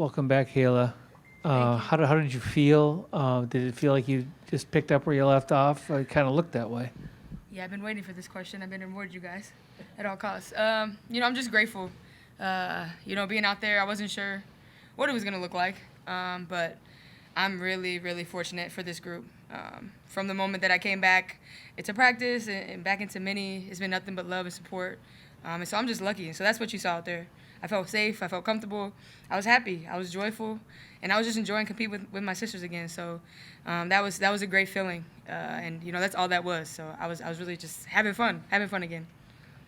welcome back, Kayla. How did you feel? Did it feel like you just picked up where you left off? It kind of looked that way. Yeah, I've been waiting for this question. I've been rewarding you guys at all costs. I'm just grateful. Being out there, I wasn't sure what it was going to look like, but I'm really, really fortunate for this group. From the moment that I came back into practice and back into mini, it's been nothing but love and support. And so I'm just lucky. And so that's what you saw out there. I felt safe. I felt comfortable. I was happy. I was joyful. And I was just enjoying competing with my sisters again. So that was a great feeling. And that's all that was. So I was really just having fun again.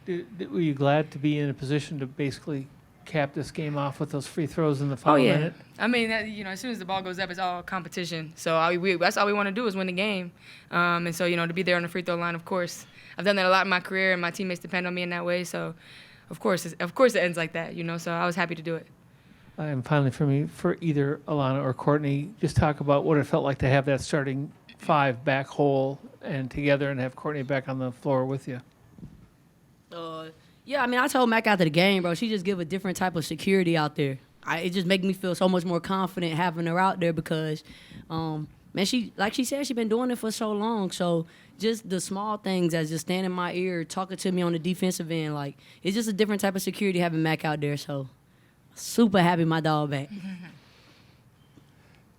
Were you glad to be in a position to basically cap this game off with those free throws in the final minute? I mean, as soon as the ball goes up, it's all competition. So that's all we want to do is win the game. And so, to be there on the free throw line, of course. I've done that a lot in my career, and my teammates depend on me in that way. So, of course it ends like that, So I was happy to do it. And finally, for either Alanna or Courtney, just talk about what it felt like to have that starting five back whole and together and have Courtney back on the floor with you. Yeah, I mean, I told Mac after the game, bro, she just give a different type of security out there. It just make me feel so much more confident having her out there because, man, like she said, she been doing it for so long. So just the small things as just standing in my ear, talking to me on the defensive end, like it's just a different type of security having Mac out there. So super happy my dog back.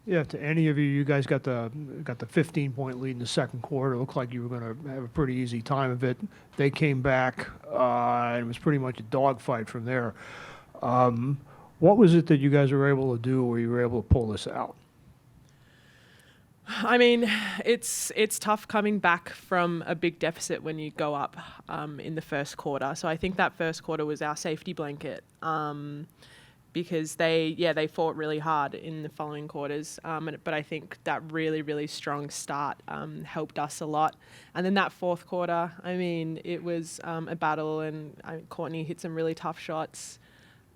Yeah, to any of you, you guys got the 15-point lead in the second quarter. It looked like you were going to have a pretty easy time of it. They came back, and it was pretty much a dogfight from there. What was it that you guys were able to do where you were able to pull this out? I mean, it's tough coming back from a big deficit when you go up in the first quarter. So I think that first quarter was our safety blanket. Because they fought really hard in the following quarters. But I think that really, really strong start helped us a lot. And then that fourth quarter, I mean, it was a battle, and Courtney hit some really tough shots.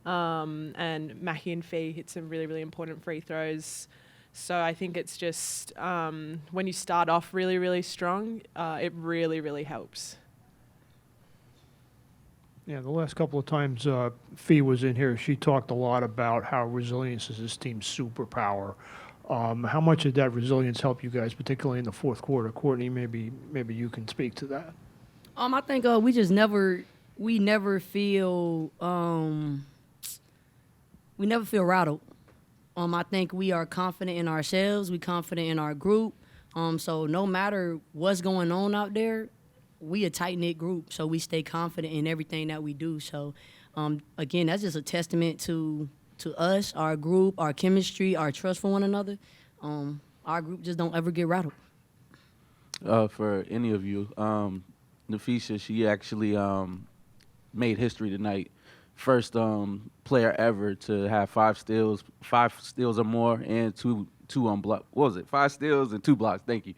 And Mackie and Fee hit some really, really important free throws. So I think it's just when you start off really, really strong, it really, really helps. Yeah, the last couple of times Fee was in here, she talked a lot about how resilience is this team's superpower. How much did that resilience help you guys, particularly in the fourth quarter? Courtney, maybe you can speak to that. I think we never feel rattled. I think we are confident in ourselves. We confident in our group. So no matter what's going on out there, we a tight-knit group, so we stay confident in everything that we do. So, again, that's just a testament to us, our group, our chemistry, our trust for one another. Our group just don't ever get rattled. For any of you, Nafisha, she actually made history tonight. First player ever to have five steals or more, and two on block. What was it? 5 steals and 2 blocks. Thank you.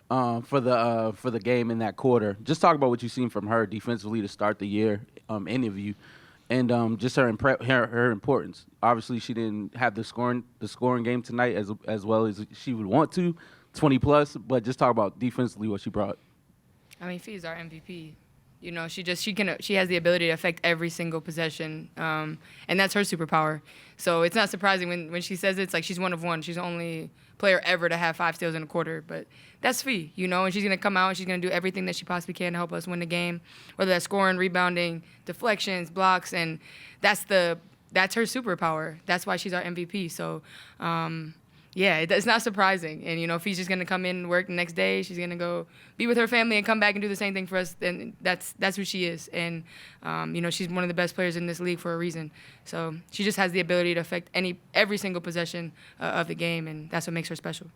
For the game in that quarter. Just talk about what you've seen from her defensively to start the year, any of you, and just her importance. Obviously, she didn't have the scoring game tonight as well as she would want to, 20+. But just talk about defensively what she brought. I mean, Fee's our MVP. She has the ability to affect every single possession, and that's her superpower. So it's not surprising when she says it's like she's one of one. She's the only player ever to have 5 steals in a quarter, but that's Fee, and she's going to come out and she's going to do everything that she possibly can to help us win the game, whether that's scoring, rebounding, deflections, blocks, and that's her superpower. That's why she's our MVP. So, it's not surprising. And, Fee's just going to come in and work the next day. She's going to go be with her family and come back and do the same thing for us. And that's who she is. And, she's one of the best players in this league for a reason. So she just has the ability to affect every single possession of the game, and that's what makes her special.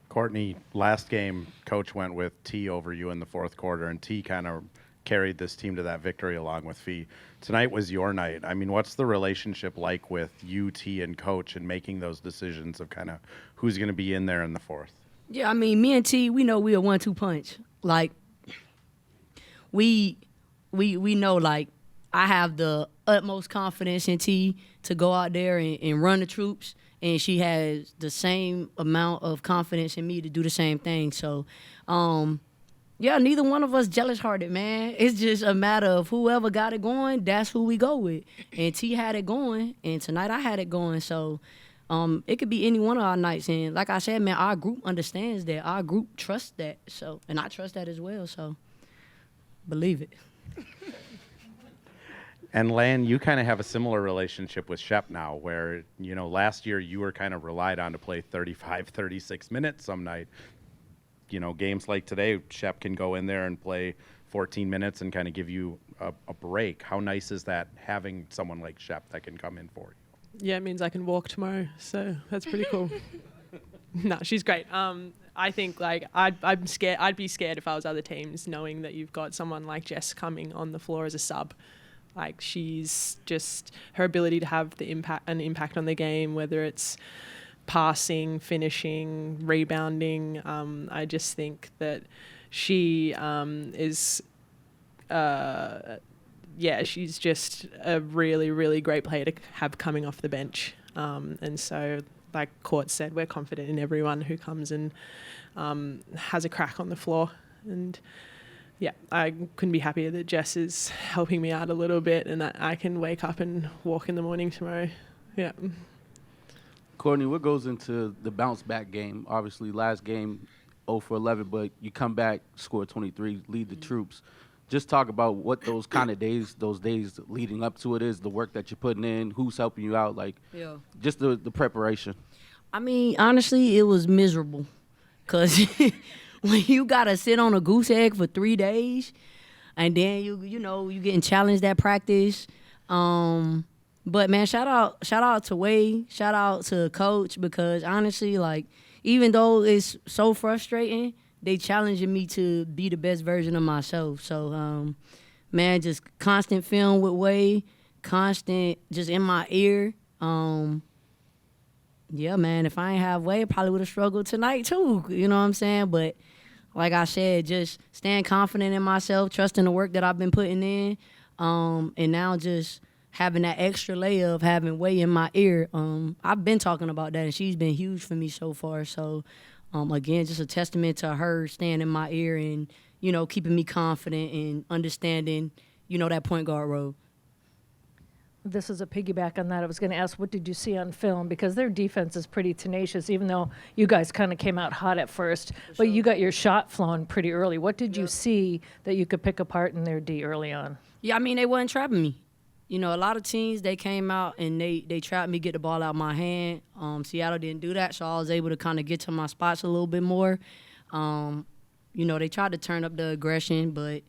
Courtney, last game, Coach went with T over you in the fourth quarter, and T kind of carried this team to that victory along with Fee. Tonight was your night. I mean, what's the relationship like with you, T, and Coach in making those decisions of kind of who's going to be in there in the fourth? Yeah, I mean, me and T, we know we a 1-2 punch. Like, we know, like, I have the utmost confidence in T to go out there and run the troops, and she has the same amount of confidence in me to do the same thing. So, Yeah, neither one of us jealous-hearted, man. It's just a matter of whoever got it going, that's who we go with. And T had it going, and tonight I had it going. So it could be any one of our nights. And like I said, man, our group understands that. Our group trusts that. So, and I trust that as well. So believe it. And Lan, you kind of have a similar relationship with Shep now, where, you know, last year you were kind of relied on to play 35, 36 minutes some night. You know, games like today, Shep can go in there and play 14 minutes and kind of give you a break. How nice is that, having someone like Shep that can come in for you? Yeah, it means I can walk tomorrow, so that's pretty cool. No, she's great. I think like I'm scared. I'd be scared if I was other teams, knowing that you've got someone like Jess coming on the floor as a sub. Like, she's just, her ability to have an impact on the game, whether it's passing, finishing, rebounding. I just think that she is, she's just a really, really great player to have coming off the bench. And so, like Court said, we're confident in everyone who comes and has a crack on the floor. And yeah, I couldn't be happier that Jess is helping me out a little bit and that I can wake up and walk in the morning tomorrow. Yeah. Courtney, what goes into the bounce back game? Obviously, last game, 0 for 11, but you come back, score 23, lead the troops. Just talk about what those kind of days, those days leading up to it is, the work that you're putting in, who's helping you out, like just the preparation. I mean, honestly, it was miserable because when you got to sit on a goose egg for 3 days and then you getting challenged at practice. But man, shout out to Wade, shout out to Coach, because honestly, like, even though it's so frustrating, they challenging me to be the best version of myself. So, man, just constant film with Wade, constant just in my ear. Yeah, man, if I ain't have Wade, I probably would have struggled tonight too. You know what I'm saying? But like I said, just staying confident in myself, trusting the work that I've been putting in, and now just having that extra layer of having Wade in my ear. I've been talking about that, and she's been huge for me so far. So, again, just a testament to her staying in my ear and, you know, keeping me confident and understanding, you know, that point guard role. This is a piggyback on that. I was going to ask, what did you see on film? Because their defense is pretty tenacious, even though you guys kind of came out hot at first. But you got your shot flowing pretty early. What did you see that you could pick apart in their D early on? Yeah, I mean, they wasn't trapping me. You know, a lot of teams, they came out and they trapped me, get the ball out of my hand. Seattle didn't do that, so I was able to kind of get to my spots a little bit more. You know, they tried to turn up the aggression, but,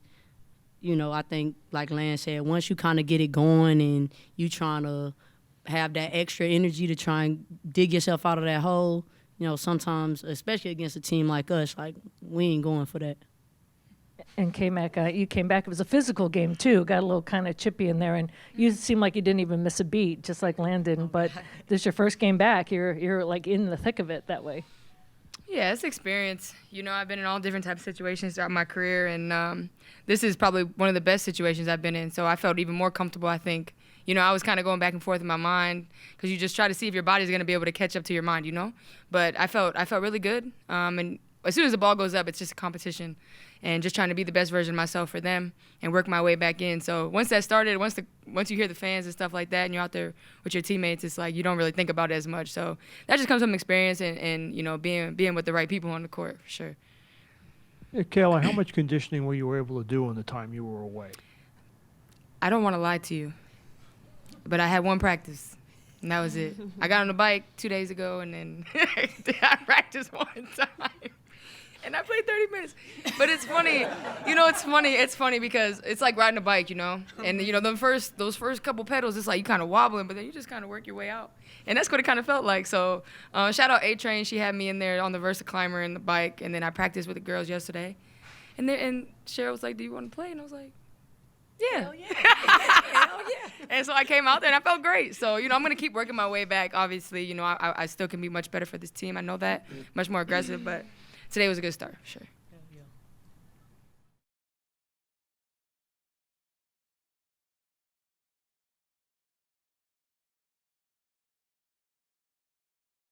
you know, I think, like Lance said, once you kind of get it going and you trying to have that extra energy to try and dig yourself out of that hole, you know, sometimes, especially against a team like us, like, we ain't going for that. And K-Mac, you came back. It was a physical game, too. Got a little kind of chippy in there. And you seemed like you didn't even miss a beat, just like Landon. But this is your first game back. You're like in the thick of it that way. Yeah, it's experience. You know, I've been in all different types of situations throughout my career. And this is probably one of the best situations I've been in. So I felt even more comfortable, I think. You know, I was kind of going back and forth in my mind because you just try to see if your body's going to be able to catch up to your mind, you know. But I felt really good. And as soon as the ball goes up, it's just a competition. And just trying to be the best version of myself for them and work my way back in. So once that started, once you hear the fans and stuff like that and you're out there with your teammates, it's like you don't really think about it as much. So that just comes from experience and you know, being with the right people on the court, for sure. Yeah, Kayla, how much conditioning were you able to do in the time you were away? I don't want to lie to you, but I had one practice, and that was it. I got on the bike 2 days ago, and then I practiced one time. And I played 30 minutes. But it's funny. You know, it's funny. It's funny because it's like riding a bike, you know. And, you know, those first couple pedals, it's like you kind of wobbling, but then you just kind of work your way out. And that's what it kind of felt like. So shout out A-Train. She had me in there on the Versa Climber and the bike. And then I practiced with the girls yesterday. And Cheryl was like, do you want to play? And I was like, yeah. Hell yeah. Hell yeah. And so I came out there and I felt great. So, you know, I'm going to keep working my way back. Obviously, you know, I still can be much better for this team. I know that. Much more aggressive, but today was a good start, for sure.